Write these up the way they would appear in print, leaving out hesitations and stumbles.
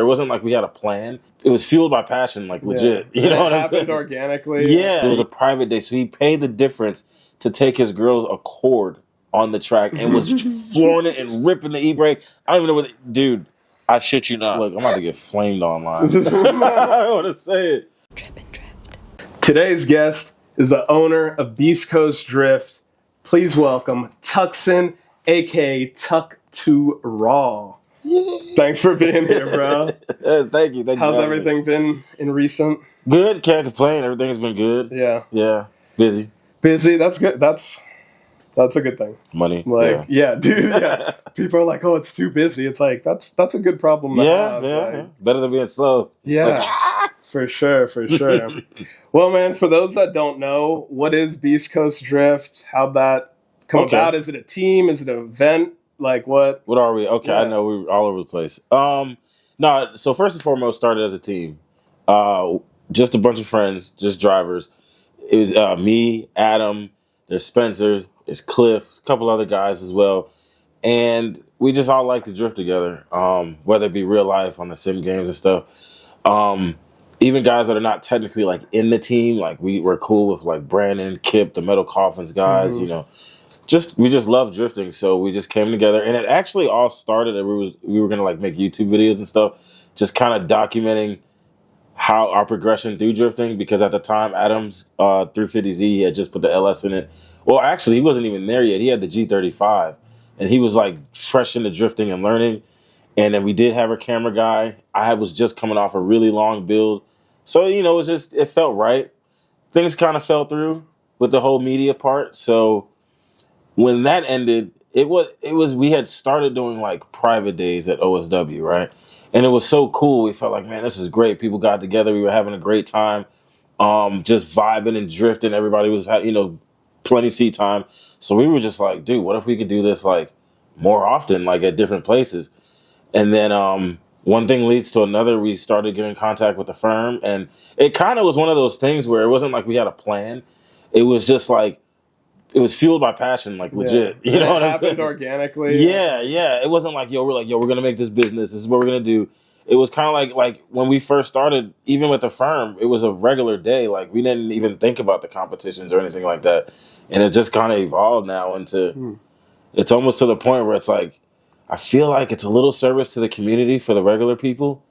It wasn't like we had a plan. It was fueled by passion, like legit. You know what I'm saying? It happened organically. Yeah. It was a private day, so he paid the difference to take his girl's Accord on the track and was flooring it and ripping the e-brake. I don't even know what... Dude, I shit you not. Look, I'm about to get flamed online. I don't want to say it. Trip and drift. Today's guest is the owner of Beast Coast Drift. Please welcome Tuckson, a.k.a. Tuck to Raw. Yeah. Thanks for being here, bro. Thank you. How's everything been in recent? Good. Can't complain. Everything's been good. Yeah. Yeah. Busy. Busy. That's good. That's a good thing. Money. Like, yeah, dude. Yeah. People are like, "Oh, it's too busy." It's like that's a good problem to have. Yeah. Better than being slow. Yeah. Like, For sure. Well, man, for those that don't know, what is Beast Coast Drift? How'd that come about? Is it a team? Is it an event? Like what? What are we? Okay, Yeah. I know we're all over the place. No, so first and foremost, started as a team. Just a bunch of friends, just drivers. It was me, Adam, there's Spencer, there's Cliff, a couple other guys as well. And we just all like to drift together, whether it be real life on the sim games and stuff. Even guys that are not technically like in the team, like we're cool with like Brandon, Kip, the Metal Coffins guys, you know. We just love drifting, so we just came together, and it actually all started. We were gonna like make YouTube videos and stuff, just kind of documenting how our progression through drifting. Because at the time, Adam's 350Z, he had just put the LS in it. Well, actually, he wasn't even there yet. He had the G35, and he was like fresh into drifting and learning. And then we did have our camera guy. I was just coming off a really long build, so you know, it felt right. Things kind of fell through with the whole media part, so. When that ended, it was we had started doing like private days at OSW, right? And it was so cool. We felt like, man, this is great. People got together. We were having a great time, just vibing and drifting. Everybody was, plenty seat time. So we were just like, dude, what if we could do this like more often, like at different places? And then one thing leads to another. We started getting in contact with the firm, and it kind of was one of those things where it wasn't like we had a plan. It was just like. It was fueled by passion, like legit. Yeah. You know what I'm saying? It happened organically. Yeah. It wasn't like, we're gonna make this business. This is what we're gonna do. It was kind of like when we first started, even with the firm, it was a regular day. Like we didn't even think about the competitions or anything like that, and it just kind of evolved now into. It's almost to the point where it's like, I feel like it's a little service to the community for the regular people.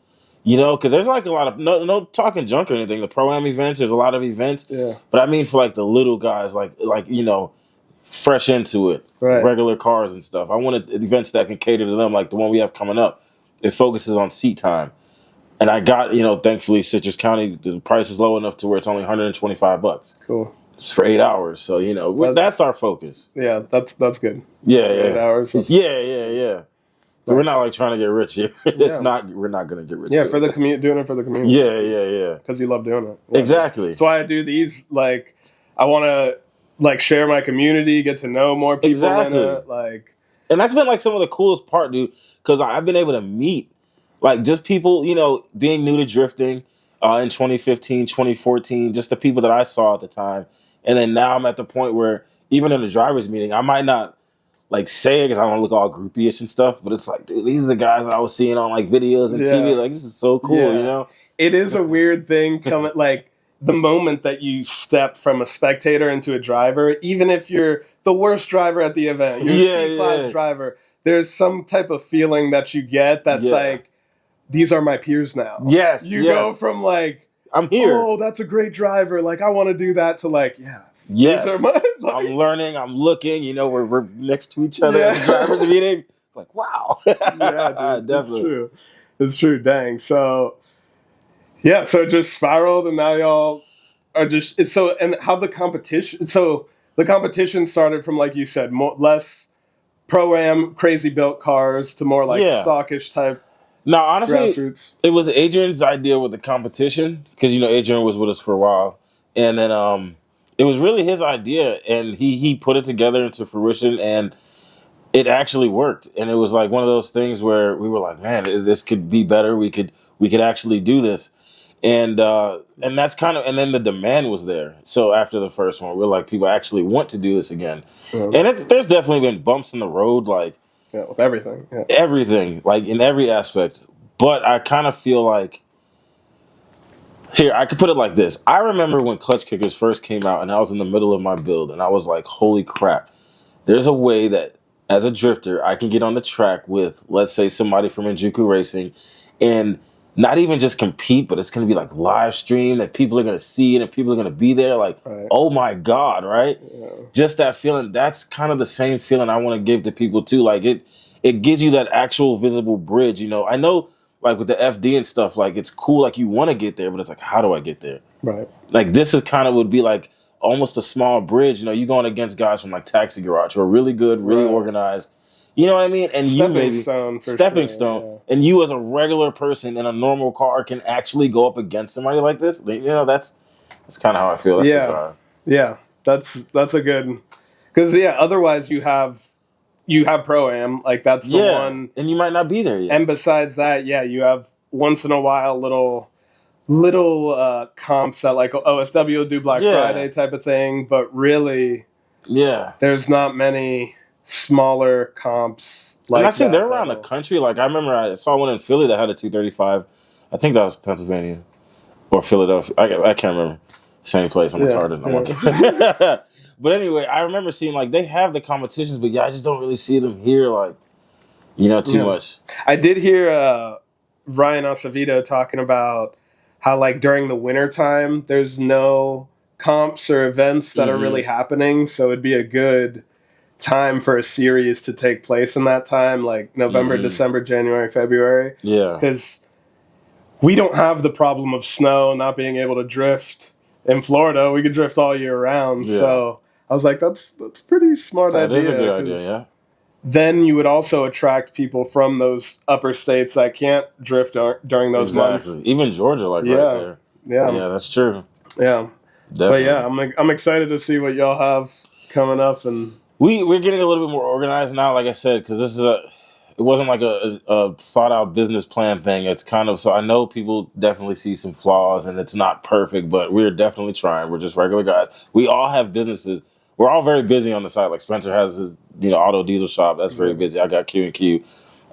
You know, because there's like a lot of no talking junk or anything. The Pro-Am events, there's a lot of events. Yeah. But I mean for like the little guys, like fresh into it, right. Regular cars and stuff. I wanted events that can cater to them, like the one we have coming up. It focuses on seat time. And I got, thankfully Citrus County, the price is low enough to where it's only $125. Cool. It's for 8 hours. So, that's our focus. Yeah, that's good. Yeah. 8 hours. Yeah. We're not like trying to get rich here. We're not going to get rich. Yeah, for the community, doing it for the community. Yeah. Because you love doing it. Exactly. That's why I do these. Like, I want to like share my community, get to know more people in it. Like, and that's been like some of the coolest part, dude. Because I've been able to meet like just people, being new to drifting in 2015, 2014, just the people that I saw at the time. And then now I'm at the point where even in the driver's meeting, I might not. Like say it because I don't look all groupie-ish and stuff, but it's like, dude, these are the guys that I was seeing on like videos and TV. Like, this is so cool, It is a weird thing coming, like the moment that you step from a spectator into a driver, even if you're the worst driver at the event, you're a C-class driver, there's some type of feeling that you get that's like, these are my peers now. Yes, you go from like, I'm here. Oh, that's a great driver. Like, I want to do that to like, yes. These are my, like, I'm learning. I'm looking. We're next to each other at the driver's meeting. Like, wow. Yeah, dude, definitely. It's true. Dang. So, so it just spiraled, and now y'all are just and how the competition. So the competition started from, like you said, less Pro-Am crazy built cars to more like stockish type. No, honestly, grassroots. It was Adrian's idea with the competition because Adrian was with us for a while, and then it was really his idea, and he put it together into fruition, and it actually worked. And it was like one of those things where we were like, man, this could be better. We could actually do this, and that's kind of, and then the demand was there. So after the first one, we're like, people actually want to do this again, and there's definitely been bumps in the road, like. Yeah, with everything. Yeah. Everything, like in every aspect. But I kind of feel like here, I could put it like this. I remember when clutch kickers first came out and I was in the middle of my build and I was like, holy crap. There's a way that as a drifter, I can get on the track with, let's say, somebody from Injuku Racing and not even just compete, but it's going to be like live stream that people are going to see it and people are going to be there like, oh my God, right? Yeah. Just that feeling. That's kind of the same feeling I want to give to people too. Like it gives you that actual visible bridge. I know like with the FD and stuff, like it's cool, like you want to get there, but it's like, how do I get there? Right. Like this is kind of would be like almost a small bridge. You're going against guys from like Taxi Garage who are really good, really organized. You know what I mean? And stepping stone. Yeah. And you as a regular person in a normal car can actually go up against somebody like this. That's kind of how I feel. That's the drive. Yeah, that's a good, because otherwise you have Pro-Am, like that's the one, and you might not be there yet. And besides that, you have once in a while little comps that like OSW will do Black Friday type of thing, but really, there's not many smaller comps like that. And I see they're around the country. Like I remember I saw one in Philly that had a 235. I think that was Pennsylvania or Philadelphia. I can't remember. Same place. I'm retarded. But anyway, I remember seeing like they have the competitions, but I just don't really see them here. Like, too much. I did hear Ryan Acevedo talking about how like during the wintertime, there's no comps or events that are really happening. So it'd be a good time for a series to take place in that time, like November, December, January, February. Yeah. Because we don't have the problem of snow, not being able to drift. In Florida, we could drift all year round. Yeah. So I was like, that's pretty smart idea. That is a good idea, yeah. Then you would also attract people from those upper states that can't drift during those months. Even Georgia, like right there. Yeah, that's true. Yeah, definitely. But yeah, I'm excited to see what y'all have coming up, and we're getting a little bit more organized now. Like I said, because this is it wasn't like a thought out business plan thing. It's kind of, so I know people definitely see some flaws and it's not perfect, but we're definitely trying. We're just regular guys. We all have businesses. We're all very busy on the side. Like Spencer has his, auto diesel shop. That's very busy. I got Q&Q.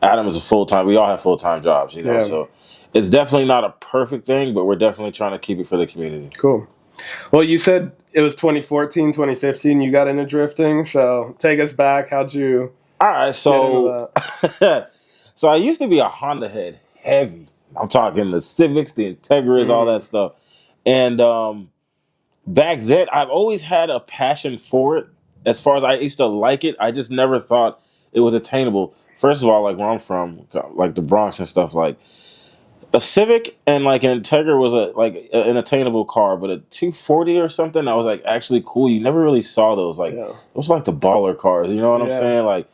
Adam is a full-time. We all have full-time jobs, so it's definitely not a perfect thing, but we're definitely trying to keep it for the community. Cool. Well, you said it was 2014, 2015 you got into drifting, so take us back. How'd you... All right, so so I used to be a Honda head, heavy. I'm talking the Civics, the Integras, all that stuff. And back then, I've always had a passion for it. As far as I used to like it, I just never thought it was attainable. First of all, like where I'm from, like the Bronx and stuff, like a Civic and like an Integra was an attainable car, but a 240 or something that was like actually cool. You never really saw those. Like it was like the baller cars. You know what I'm saying? Like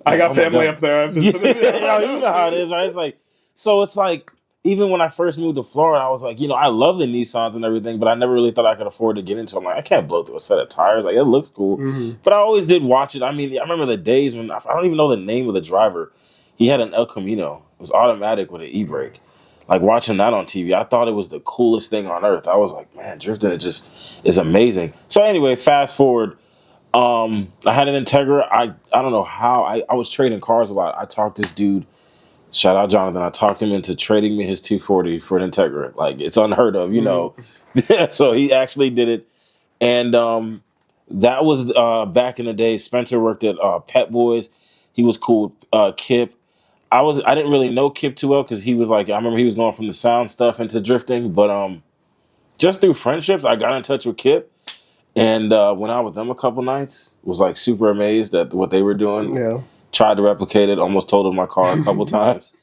I got family up there. You know how it is, right? It's like, so it's like even when I first moved to Florida, I was like, I love the Nissans and everything, but I never really thought I could afford to get into them. I'm like, I can't blow through a set of tires. Like it looks cool, but I always did watch it. I mean, I remember the days when I don't even know the name of the driver. He had an El Camino. It was automatic with an e-brake. Like watching that on TV, I thought it was the coolest thing on earth. I was like, man, drifting it just is amazing. So anyway, fast forward, I had an Integra. I don't know how. I was trading cars a lot. I talked this dude, shout out Jonathan. I talked him into trading me his 240 for an Integra. Like it's unheard of, So he actually did it, and that was back in the day. Spencer worked at Pet Boys. He was cool. Kip. I didn't really know Kip too well because he was like, I remember he was going from the sound stuff into drifting, but just through friendships, I got in touch with Kip and went out with them a couple nights. Was like super amazed at what they were doing. Yeah, tried to replicate it. Almost totaled my car a couple times.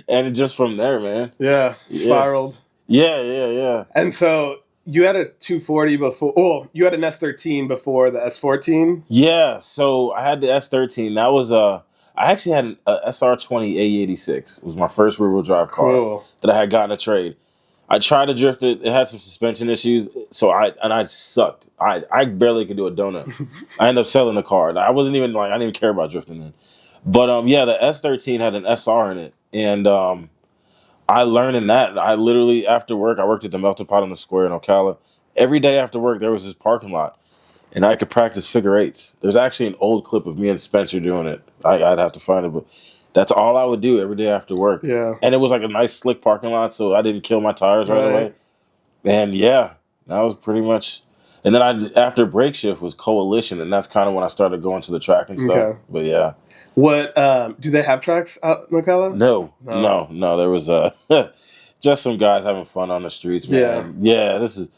And just from there, man. Yeah, spiraled. Yeah. And so you had a 240 before. Oh, you had an S13 before the S14. Yeah, so I had the S13. That was I actually had an SR20 A86. It was my first rear-wheel drive car that I had gotten a trade. I tried to drift it. It had some suspension issues, so I sucked. I barely could do a donut. I ended up selling the car. I wasn't even I didn't even care about drifting then. But the S13 had an SR in it, and I learned in that. I literally after work, I worked at the Melting Pot on the Square in Ocala. Every day after work, there was this parking lot. And I could practice figure eights. There's actually an old clip of me and Spencer doing it. I'd have to find it, but That's all I would do every day after work. Yeah. And it was like a nice slick parking lot, so I didn't kill my tires right away. And yeah, that was pretty much. And then after break shift was Coalition, and that's kind of when I started going to the track and stuff. Okay. But yeah. What do they have tracks out in Ocala? No. There was just some guys having fun on the streets, man. Yeah, this is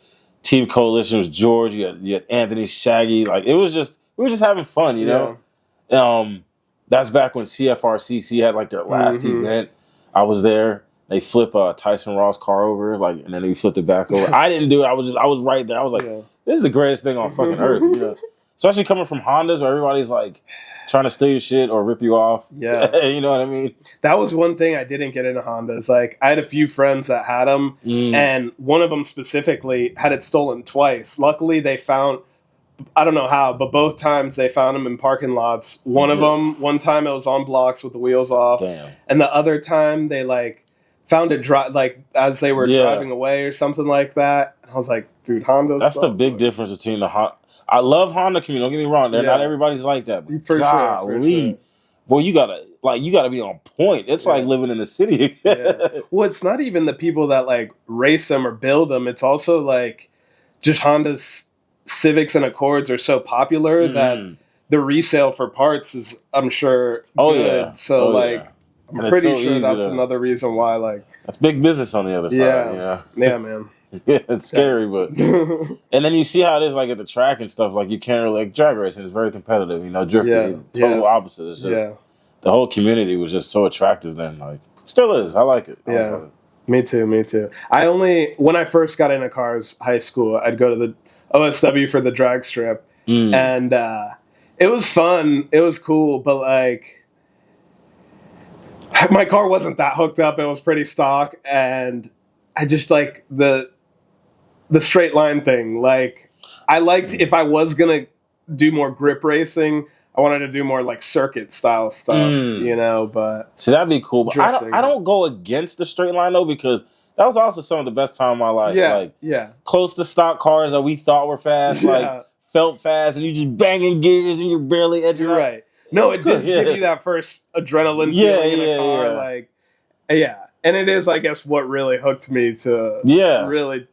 Team Coalition was George. You had Anthony, Shaggy. Like we were just having fun, you know. That's back when CFRCC had like their last event. I was there. They flip Tyson Ross' car over, like, and then he flipped it back over. I didn't do it. I was right there. I was like, this is the greatest thing on fucking earth, you know. Especially coming from Hondas, where everybody's like trying to steal your shit or rip you off. Yeah, you know what I mean. That was one thing I didn't get into Hondas. Like, I had a few friends that had them, and one of them specifically had it stolen twice. Luckily, they found. I don't know how, but both times they found them in parking lots. One time it was on blocks with the wheels off. Damn. And the other time they like found it as they were driving away or something like that. I was like, dude, Honda. That's the big difference between the Honda. I love Honda community. Don't get me wrong. Not everybody's like that. But for sure. Boy, you gotta be on point. It's like living in the city. Well, it's not even the people that like race them or build them. It's also like just Honda's Civics and Accords are so popular that the resale for parts is, I'm sure, good. So I'm pretty sure that's another reason why that's big business on the other side. Yeah, man. It's scary, but and then you see how it is like at the track and stuff. Like you can't really like drag racing is very competitive. You know, drifting total opposite. It's just the whole community was just so attractive then. Like still is. I like it. Me too. When I first got into cars, high school, I'd go to the OSW for the drag strip, and it was fun. It was cool, but like my car wasn't that hooked up. It was pretty stock, and I just like the straight line thing. Like I liked if I was gonna do more grip racing, I wanted to do more like circuit style stuff, you know. But see, that'd be cool. But I don't go against the straight line though, because that was also some of the best time of my life. Close to stock cars that we thought were fast, like felt fast, and you just banging gears and you're barely edging up. Right. No, it did give you that first adrenaline feeling in a car. Like, and it is, I guess, what really hooked me to really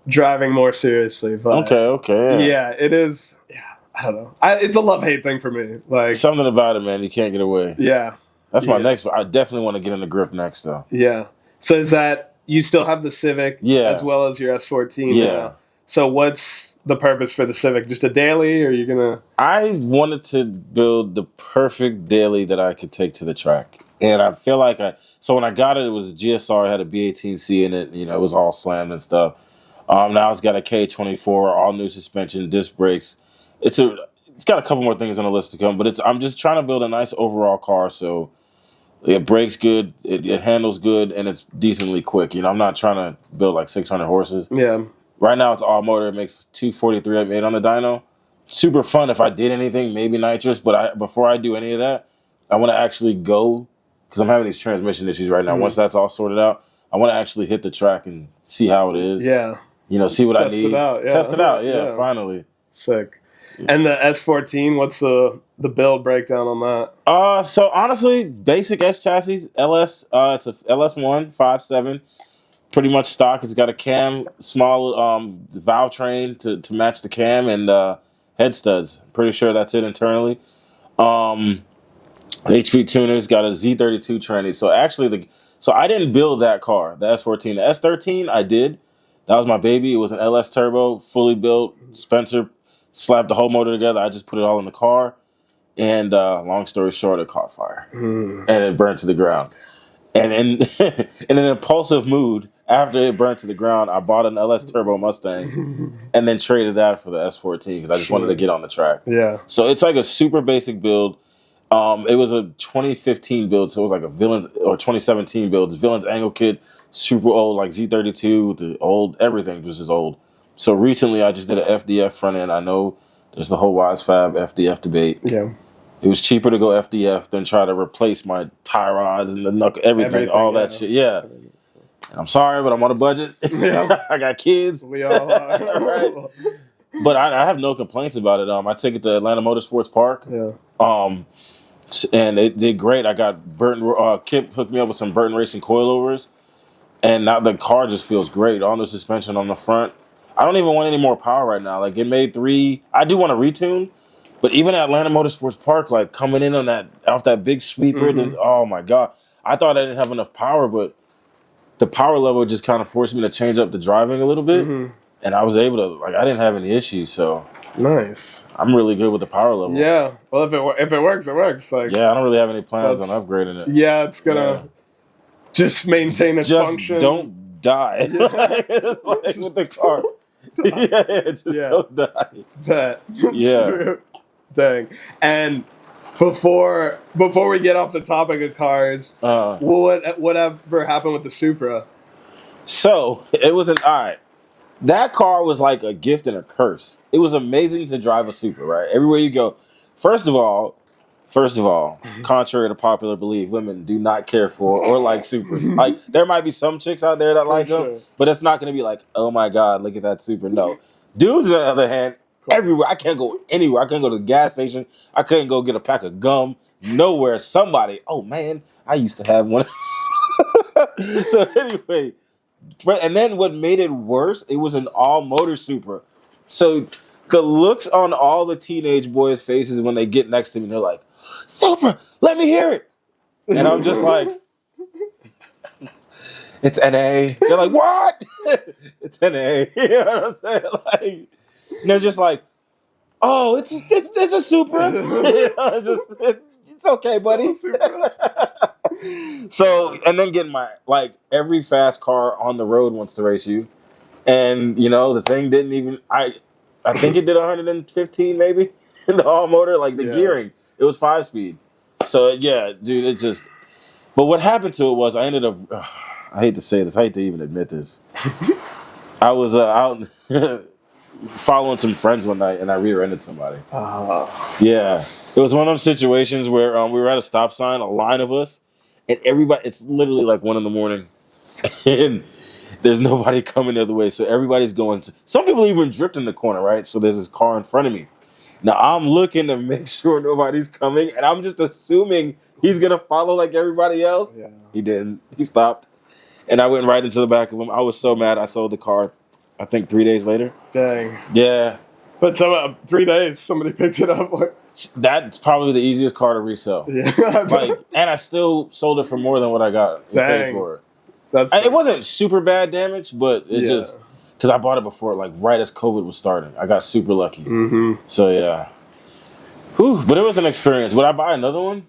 driving more seriously. But yeah, it is. Yeah, I don't know. It's a love-hate thing for me. Like something about it, man. You can't get away. Yeah. That's my next one. I definitely want to get in the grip next, though. Yeah. So is that you still have the Civic as well as your S14 now? So what's the purpose for the Civic? Just a daily, or are you gonna? I wanted to build the perfect daily that I could take to the track, and I feel like so when I got it, it was a GSR. It had a B18C in it. You know, it was all slammed and stuff. Now it's got a K24, all new suspension, disc brakes. It's got a couple more things on the list to come, but I'm just trying to build a nice overall car so. It brakes good, it handles good, and it's decently quick. You know, I'm not trying to build like 600 horses. Yeah. Right now, it's all motor. It makes 243 8 on the dyno. Super fun if I did anything, maybe nitrous. But before I do any of that, I want to actually go, because I'm having these transmission issues right now. Once that's all sorted out, I want to actually hit the track and see how it is. Yeah. You know, see what I need. Test it out. Yeah, finally. Sick. And the S14, what's the build breakdown on that? So honestly, basic S chassis, LS. It's a LS1 5.7, pretty much stock. It's got a cam, small valve train to match the cam, and head studs. Pretty sure that's it internally. The HP tuner's got a Z32 tranny. So actually, so I didn't build that car, the S14. The S13, I did. That was my baby. It was an LS turbo, fully built. Spencer slapped the whole motor together. I just put it all in the car. And long story short, it caught fire. And it burned to the ground. And in an impulsive mood, after it burned to the ground, I bought an LS Turbo Mustang and then traded that for the S14 because I just wanted to get on the track. Yeah. So it's like a super basic build. It was a 2015 build, so it was like a Villains, or 2017 build. Villains angle kit, super old, like Z32, the old, everything was just old. So recently I just did an FDF front end. I know there's the whole Wise Fab FDF debate. Yeah. It was cheaper to go FDF than try to replace my tie rods and the knuckle, everything all that shit. Yeah. And I'm sorry, but I'm on a budget. Yeah. I got kids. We all are. Right? But I have no complaints about it. I take it to Atlanta Motorsports Park. Yeah. and it did great. I got Kip hooked me up with some Burton Racing coilovers, and now the car just feels great. All the suspension on the front. I don't even want any more power right now. Like it made 3. I do want to retune, but even at Atlanta Motorsports Park, like coming in on that off that big sweeper, oh my god! I thought I didn't have enough power, but the power level just kind of forced me to change up the driving a little bit, and I was able to I didn't have any issues. So nice. I'm really good with the power level. Yeah. Well, if it works, it works. Like yeah, I don't really have any plans on upgrading it. Yeah, it's gonna just maintain its function. Don't die. It's like with the car. Just don't die. That. Yeah. Dang. And before we get off the topic of cars, whatever happened with the Supra? So it was all right. That car was like a gift and a curse. It was amazing to drive a Supra, right? Everywhere you go. First of all, contrary to popular belief, women do not care for or like Supras. Like there might be some chicks out there that like them, but it's not going to be like, oh my god, look at that Supra. No, dudes on the other hand, everywhere. I can't go anywhere. I couldn't go to the gas station. I couldn't go get a pack of gum. Nowhere. Somebody. Oh man, I used to have one. So anyway, and then what made it worse? It was an all-motor Supra. So the looks on all the teenage boys' faces when they get next to me, they're like, Supra, let me hear it. And I'm just like, it's NA. They're like, what? It's NA. You know what I'm saying? Like, they're just like, oh, it's a Supra. It's okay, buddy. So, and then getting every fast car on the road wants to race you. And, the thing didn't even, I think it did 115 maybe in the all motor, like the gearing. It was 5-speed. So, yeah, dude, it just, but what happened to it was I ended up, I hate to say this, I hate to even admit this. I was out following some friends one night and I rear-ended somebody. Yeah. It was one of those situations where we were at a stop sign, a line of us, and everybody, it's literally like 1 a.m. and there's nobody coming the other way. So everybody's going, some people even drift in the corner, right? So there's this car in front of me. Now I'm looking to make sure nobody's coming and I'm just assuming he's going to follow like everybody else. Yeah. He didn't. He stopped. And I went right into the back of him. I was so mad. I sold the car, I think 3 days later. Dang. Yeah. But 3 days, somebody picked it up. That's probably the easiest car to resell. Yeah. And I still sold it for more than what I got paid for it. It wasn't super bad damage, but it just, because I bought it before, right as COVID was starting. I got super lucky. So, yeah. Whew, but it was an experience. Would I buy another one?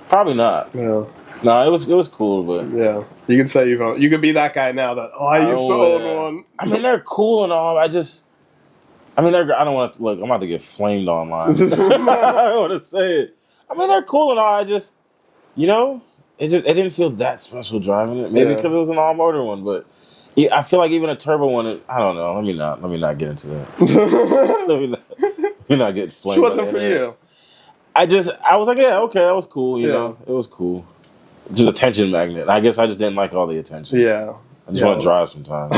Probably not. Yeah. No, it was cool, but yeah, you can say you could be that guy now that I used to own one. I mean, they're cool and all. I don't want to look. I'm about to get flamed online. I don't want to say it. I mean, they're cool and all. I just, it didn't feel that special driving it. Maybe because it was an all motor one, but I feel like even a turbo one. I don't know. Let me not get into that. let me not get flamed. She wasn't for you. I was like, yeah, okay, that was cool. You know, it was cool. Just attention magnet. I guess I just didn't like all the attention. Yeah. I just want to drive sometimes.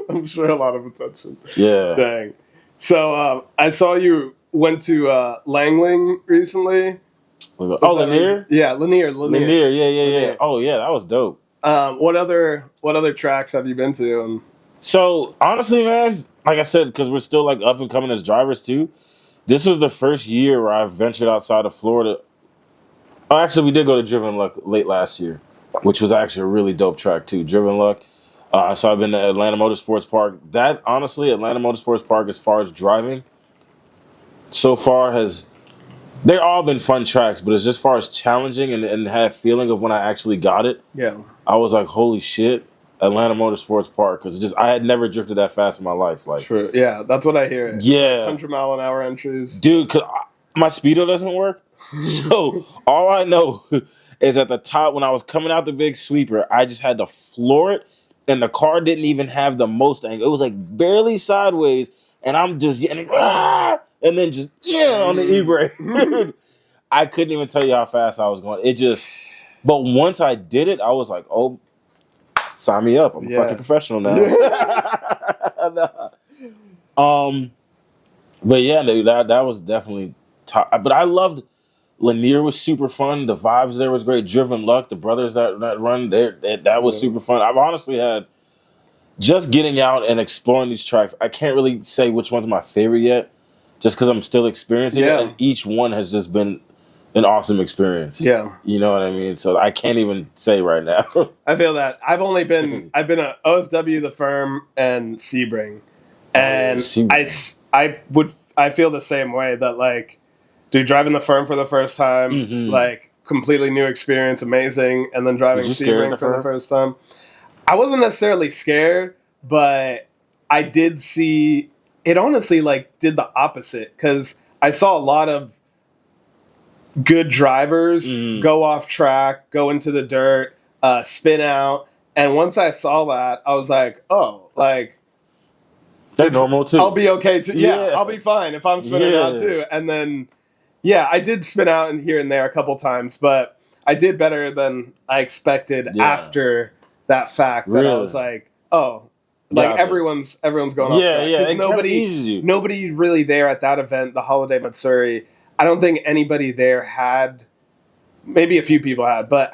I'm sure a lot of attention. Yeah. Dang. So I saw you went to Langling recently. Lanier? Yeah, Lanier. Yeah. Oh, yeah, that was dope. What other tracks have you been to? So, honestly, man, like I said, because we're still up and coming as drivers too, this was the first year where I ventured outside of Florida. Oh, actually, we did go to Driven Luck late last year, which was actually a really dope track too. Driven Luck. So I've been to Atlanta Motorsports Park. That, honestly, Atlanta Motorsports Park, as far as driving, so far they've all been fun tracks, but as far as challenging and had a feeling of when I actually got it, I was like, holy shit, Atlanta Motorsports Park, because I had never drifted that fast in my life. True. Yeah, that's what I hear. Yeah. 100-mile-an-hour entries. Dude, because my speedo doesn't work. So all I know is at the top, when I was coming out the big sweeper, I just had to floor it, and the car didn't even have the most angle. It was barely sideways, and I'm just getting, and then just on the e-brake. I couldn't even tell you how fast I was going. But once I did it, I was like, oh, sign me up. I'm a fucking professional now. But yeah, dude, that was definitely top. But I loved, Lanier was super fun. The vibes there was great. Driven Luck, the brothers that run there, that was super fun. I've honestly had just getting out and exploring these tracks. I can't really say which one's my favorite yet, just because I'm still experiencing it, and each one has just been an awesome experience. Yeah, you know what I mean. So I can't even say right now. I feel that I've been a OSW, the Firm, and Sebring, and I feel the same way that like, dude, driving the Firm for the first time, like completely new experience, amazing, and then driving Sebring for the first time. I wasn't necessarily scared, but I did see it. Honestly, like, did the opposite because I saw a lot of good drivers go off track, go into the dirt, spin out, and once I saw that, I was like, oh, like they're normal too. I'll be okay too. Yeah, I'll be fine if I'm spinning out too. And then, yeah, I did spin out in here and there a couple times, but I did better than I expected after that fact that I was like, oh, like everyone's going off track. Yeah. Nobody really there at that event, the Holiday Matsuri. I don't think anybody there had, maybe a few people had, but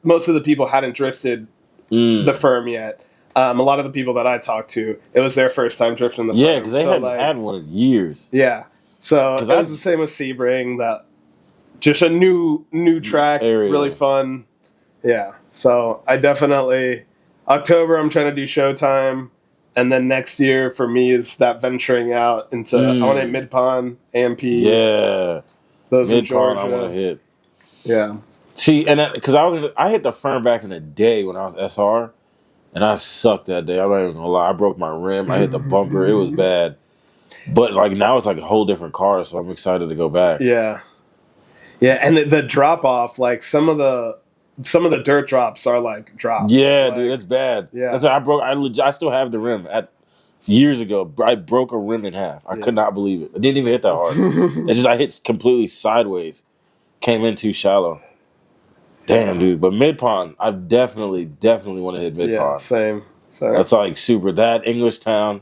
most of the people hadn't drifted the Firm yet. A lot of the people that I talked to, it was their first time drifting the Firm. Yeah, because they hadn't had one in years. Yeah. So it was the same with Sebring, that just a new track, really fun. Yeah. So I definitely, October I'm trying to do Showtime, and then next year for me is that venturing out into, I want to hit Mid-Pond, AMP. Yeah. Those in Georgia. I want to hit. Yeah. See, and because I hit the Firm back in the day when I was SR, and I sucked that day. I'm not even going to lie. I broke my rim. I hit the bumper. It was bad. But like now it's like a whole different car, so I'm excited to go back. Yeah. Yeah, and the drop off, like some of the dirt drops are like drops. Yeah, like, dude, it's bad. Yeah, that's I still have the rim. Years ago, I broke a rim in half. I could not believe it. I didn't even hit that hard. It's just I hit completely sideways. Came in too shallow. Damn, dude. But Mid-Pond, I definitely want to hit Mid-Pond. Yeah, same. That's like super. That Englishtown.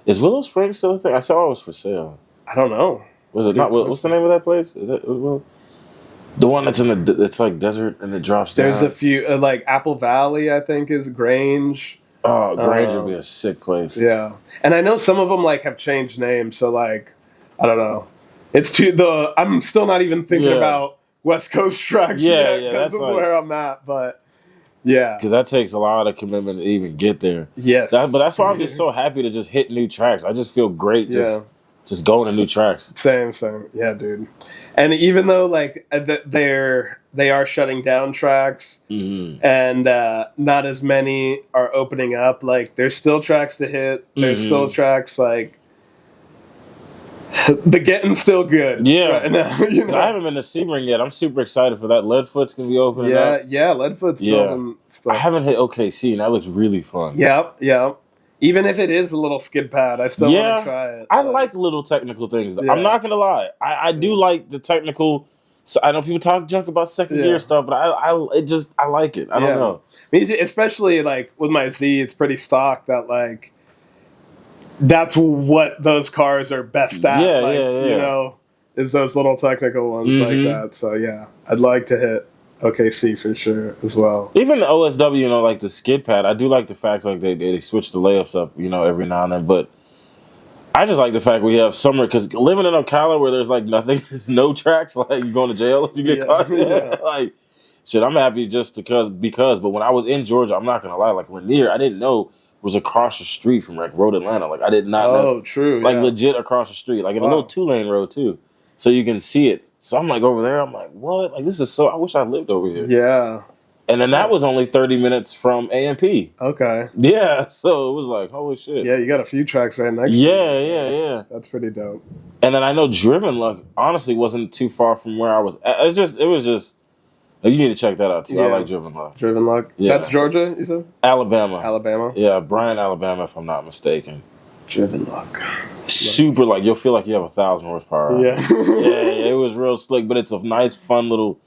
Is Willow Springs still a thing? I saw it was for sale. I don't know. Was it not? What's the name of that place? Is it the one that's it's like desert and it drops down? There's a few, like Apple Valley, I think, is Grange. Oh, Grange would be a sick place. Yeah, and I know some of them like have changed names, so like I don't know. I'm still not even thinking about West Coast tracks yet because of where I'm at, but. Yeah, because that takes a lot of commitment to even get there. Yes, but that's why I'm just so happy to just hit new tracks. I just feel great. Just going to new tracks. Same. Yeah, dude. And even though like they are shutting down tracks, and not as many are opening up, like there's still tracks to hit. There's still tracks like. The getting's still good. Yeah. Right now, you know? I haven't been to Sebring yet. I'm super excited for that. Leadfoot's going to be opening up. Yeah, Leadfoot's building stuff. I haven't hit OKC, and that looks really fun. Yep. Even if it is a little skid pad, I still want to try it. I like little technical things. Yeah. I'm not going to lie. I do like the technical. So I know people talk junk about second gear stuff, but I like it. I don't know. Me too, especially like with my Z, it's pretty stock that like, that's what those cars are best at. You know, is those little technical ones like that. So yeah, I'd like to hit OKC for sure as well. Even the OSW, you know, like the skid pad, I do like the fact like they switch the layups up, you know, every now and then. But I just like the fact we have summer, because living in Ocala where there's like nothing, there's no tracks, like you're going to jail if you get caught. Like shit, I'm happy just because. But when I was in Georgia, I'm not gonna lie, like Lanier, I didn't know was across the street from like Road Atlanta. Like I did not know. Oh, true. Like legit across the street, like in a little 2-lane road too, so you can see it. So I'm like over there. I'm like, what? Like this is so. I wish I lived over here. Yeah. And then that was only 30 minutes from AMP. Okay. Yeah. So it was like, holy shit. Yeah, you got a few tracks right next. Yeah. That's pretty dope. And then I know Driven Luck honestly wasn't too far from where I was. It was just. You need to check that out too. I like Driven Luck. Driven Luck. Yeah. That's Georgia, you said? Alabama. Yeah, Bryan, Alabama, if I'm not mistaken. Driven Luck. Super, like you'll feel like you have 1,000 horsepower. Yeah. Yeah, it was real slick, but it's a nice, fun little.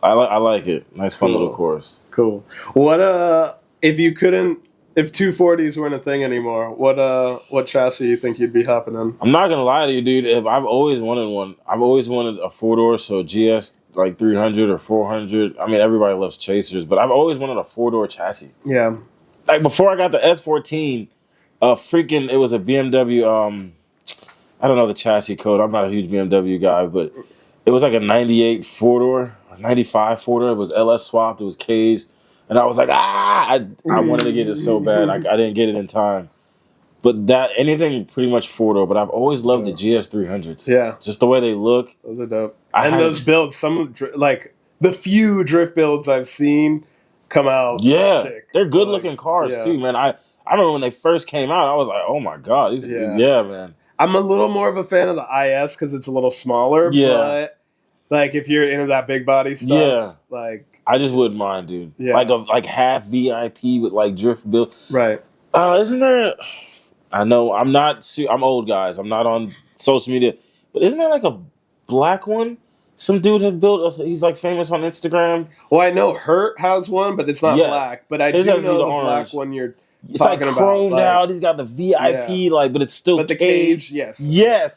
I like it. Nice, fun little course. Cool. What if you couldn't if 240s weren't a thing anymore, what chassis you think you'd be hopping in? I'm not gonna lie to you, dude. If I've always wanted one. I've always wanted a 4-door, so a GS like 300 or 400. I mean, everybody loves Chasers, but I've always wanted a 4-door chassis. Yeah. Like before I got the S14, it was a BMW. I don't know the chassis code. I'm not a huge BMW guy, but it was like a 98 4-door, 95 4-door. It was LS swapped. It was caged. And I was like, I wanted to get it so bad. I didn't get it in time. But anything pretty much 4-door. But I've always loved the GS 300s. Yeah. Just the way they look. Those are dope. And those builds, like the few drift builds I've seen come out sick. They're good looking cars too, man. I remember when they first came out, I was like, oh my God. Yeah, man. I'm a little more of a fan of the IS because it's a little smaller. Yeah. But like if you're into that big body stuff, like I just wouldn't mind, dude. Yeah. Like half VIP with like drift build. Right. Isn't there? I know I'm old, guys. I'm not on social media, but isn't there like a black one? Some dude had built. He's like famous on Instagram. Well, I know Hurt has one, but it's not black. But I do know the black one you're talking like chromed about. out. He's got the VIP, but it's still the cage. Yes. Yeah.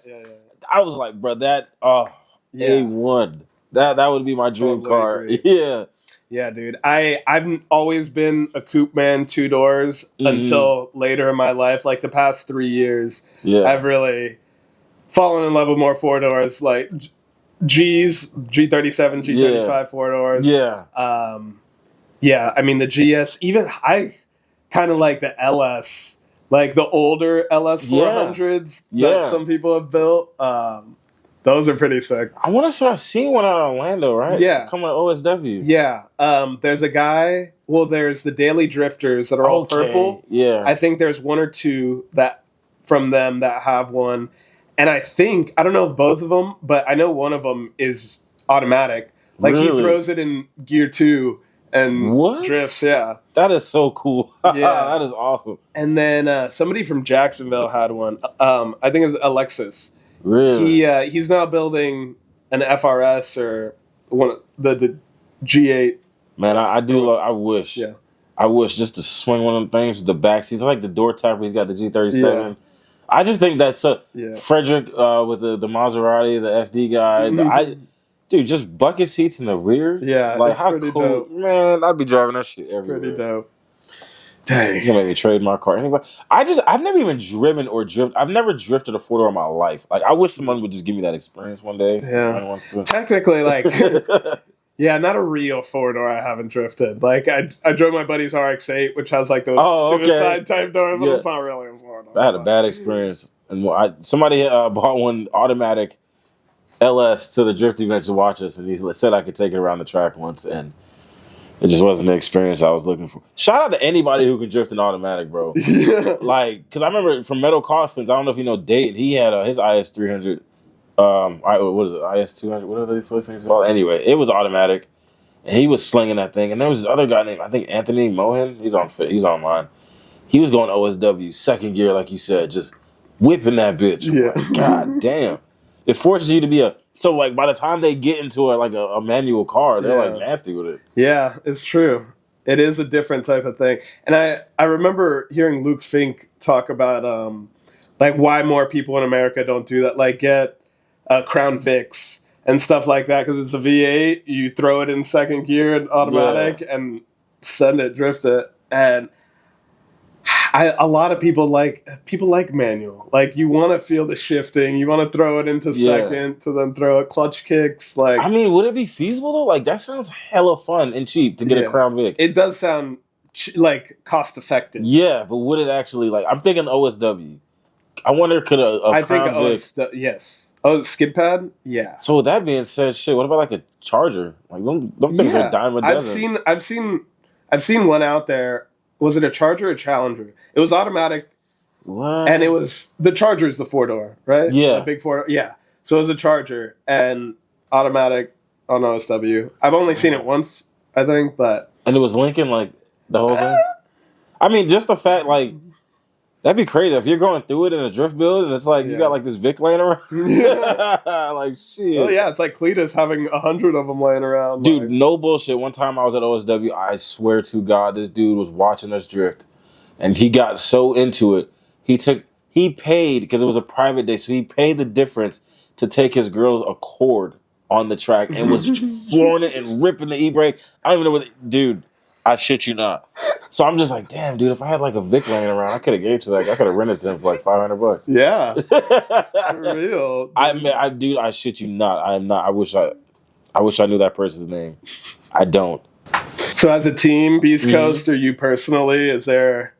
I was like, bro, that A1. That would be my dream car. Agree. Yeah. Yeah, dude. I've always been a coupe man, 2 doors until later in my life. Like the past 3 years, I've really fallen in love with more 4 doors, like G's, G37, G35 4 doors. Yeah. I mean the GS. Even I kind of like the LS, like the older LS 400s that some people have built. Those are pretty sick. I want to say I've seen one out of Orlando, right? Yeah. Coming to OSW. Yeah. There's a guy, there's the Daily Drifters that are all purple. Yeah. I think there's 1 or 2 that from them that have one. And I don't know if both of them, but I know one of them is automatic. Like he throws it in gear 2 and drifts. Yeah. That is so cool. Yeah. That is awesome. And then somebody from Jacksonville had one. I think it's Alexis. Really? He's now building an FRS or one the G8. Man, I do. I wish. Yeah. I wish just to swing one of them things with the back seats. I like the door tapper. He's got the G37. Yeah. I just think that's Frederick with the Maserati, the FD guy. Dude, just bucket seats in the rear. Yeah, like how cool, dope. Man! I'd be driving that shit everywhere. Pretty dope. Dang. You're gonna make me trade my car anyway. I've never even driven or drifted. I've never drifted a 4-door in my life. Like I wish someone would just give me that experience one day. Yeah. Technically, like, not a real 4-door. I haven't drifted. Like I drove my buddy's RX-8, which has like those suicide type doors, but it's not really a 4-door. I had a bad experience, and somebody bought one automatic LS to the drift event to watch us, and he said I could take it around the track once, and it just wasn't the experience I was looking for. Shout out to anybody who can drift an automatic, bro. Like, because I remember from Metal Coffins, I don't know if you know Dayton, he had his IS300. What is it? IS200? What are these things called? Anyway, it was automatic, and he was slinging that thing. And there was this other guy named, I think, Anthony Mohan. He's online. He was going OSW, second gear, like you said, just whipping that bitch. Yeah. Like, God damn. It forces you to be so like by the time they get into a manual car, they're like nasty with it. Yeah, it's true. It is a different type of thing. And I remember hearing Luke Fink talk about like why more people in America don't do that, like get Crown Vics and stuff like that, because it's a V8, you throw it in second gear and automatic and send it, drift it. And a lot of people like manual. Like you want to feel the shifting, you want to throw it into second to then throw it clutch kicks. Like I mean, would it be feasible though? Like that sounds hella fun and cheap to get a Crown Vic. It does sound like cost effective. Yeah, but would it actually I'm thinking OSW. I wonder could a Crown Vic? Yes. Oh, skid pad? Yeah. So with that being said, shit, what about like a Charger? Like them things are dime a dozen. I've seen one out there. Was it a Charger or Challenger? It was automatic. What? And it was the Charger is the 4-door, right? Yeah. The big 4-door. Yeah. So it was a Charger and automatic on OSW. I've only seen it once, I think, but and it was Lincoln like the whole thing. I mean, just the fact like that'd be crazy if you're going through it in a drift build and it's like you got like this Vic laying around. Like shit. Oh yeah, it's like Cletus having 100 of them laying around. Dude, no bullshit. One time I was at OSW, I swear to God, this dude was watching us drift. and he got so into it. He paid because it was a private day, so he paid the difference to take his girl's Accord on the track and was flooring it and ripping the e-brake. I don't even know dude. I shit you not. So I'm just like, damn, dude. If I had like a Vic laying around, I could have gave to that. I could have rented to him for like $500. Yeah, for real. Dude. I shit you not. I'm not. I wish I knew that person's name. I don't. So as a team, Beast Coast, or you personally, is there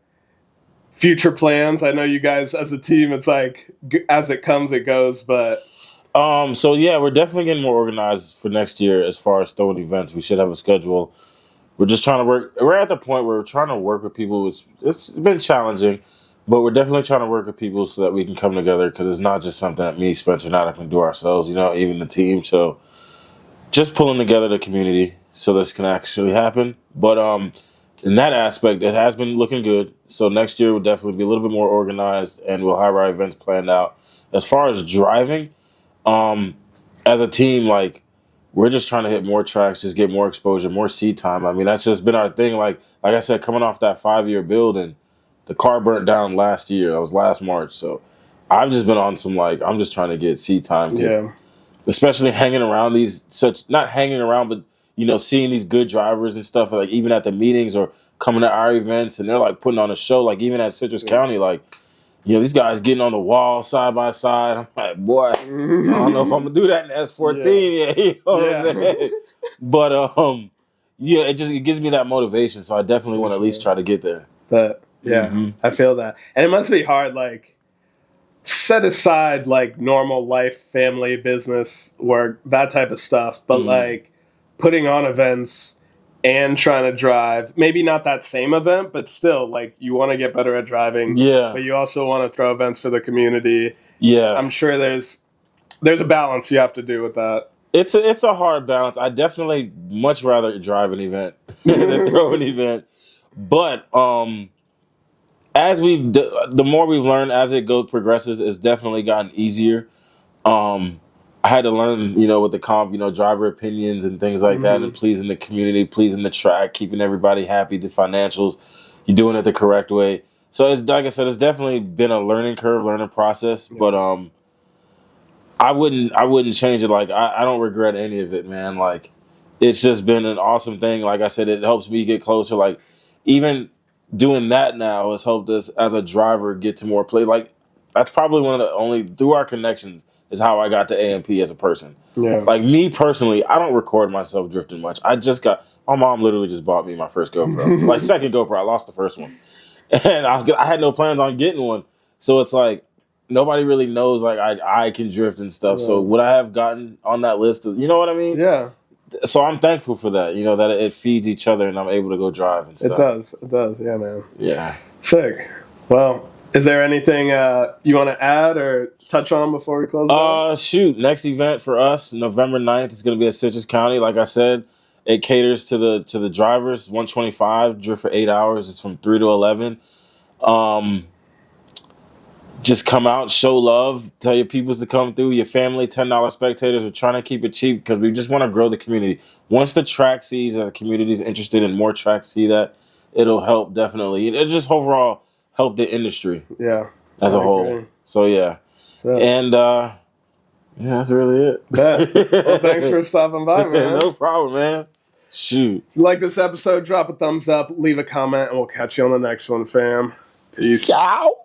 future plans? I know you guys as a team, it's like as it comes, it goes, but so yeah, we're definitely getting more organized for next year as far as throwing events. We should have a schedule. We're just trying to work. We're at the point where we're trying to work with people. It's been challenging, but we're definitely trying to work with people so that we can come together, because it's not just something that me, Spencer, and I can do ourselves, even the team. So just pulling together the community so this can actually happen. But in that aspect, it has been looking good. So next year will definitely be a little bit more organized, and we'll have our events planned out. As far as driving, as a team, like, we're just trying to hit more tracks, just get more exposure, more seat time. I mean, that's just been our thing. Like I said, coming off that 5-year build, and the car burnt down last year. That was last March. So I've just been on some, like, I'm just trying to get seat time. yeah. Especially hanging around not hanging around, but, seeing these good drivers and stuff, like even at the meetings or coming to our events, and they're like putting on a show, like even at Citrus County, like, these guys getting on the wall side by side. I'm like, boy, I don't know if I'm gonna do that in S14 yet. You know what I'm saying? But it gives me that motivation. So I definitely want to at least try to get there. But yeah, I feel that, and it must be hard. Like, set aside like normal life, family, business, work, that type of stuff. But like putting on events and trying to drive, maybe not that same event, but still, like, you want to get better at driving. Yeah. But you also want to throw events for the community. Yeah. I'm sure there's a balance you have to do with that. It's a hard balance. I definitely much rather drive an event than throw an event. But as the more we've learned as it progresses, it's definitely gotten easier. I had to learn, with the driver opinions and things like that, and pleasing the community, pleasing the track, keeping everybody happy, the financials, you're doing it the correct way. So it's, like I said, it's definitely been a learning process, but I wouldn't change it. Like, I don't regret any of it, man. Like, it's just been an awesome thing. Like I said, it helps me get closer. Like, even doing that now has helped us as a driver get to more play. Like, that's probably one of the only, through our connections, is how I got to AMP as a person. Yeah. Like, me personally, I don't record myself drifting much. My mom literally just bought me my first GoPro. Like, second GoPro. I lost the first one. And I had no plans on getting one. So it's like, nobody really knows, like, I can drift and stuff. Yeah. So would I have gotten on that list? You know what I mean? Yeah. So I'm thankful for that, that it feeds each other and I'm able to go drive and stuff. It does. Yeah, man. Yeah. Sick. Well, is there anything you want to add or touch on before we close out? Shoot. Next event for us, November 9th, is going to be at Citrus County. Like I said, it caters to the drivers. 125, drift for 8 hours. It's from 3 to 11. Just come out, show love, tell your peoples to come through, your family, $10 spectators. We're trying to keep it cheap because we just want to grow the community. Once the track sees that the community is interested in more tracks, see that, it'll help definitely. It'll just overall help the industry as a whole. Agree. So, yeah. And, that's really it. Well, thanks for stopping by, man. No problem, man. Shoot. If you like this episode, drop a thumbs up, leave a comment, and we'll catch you on the next one, fam. Peace. Ciao.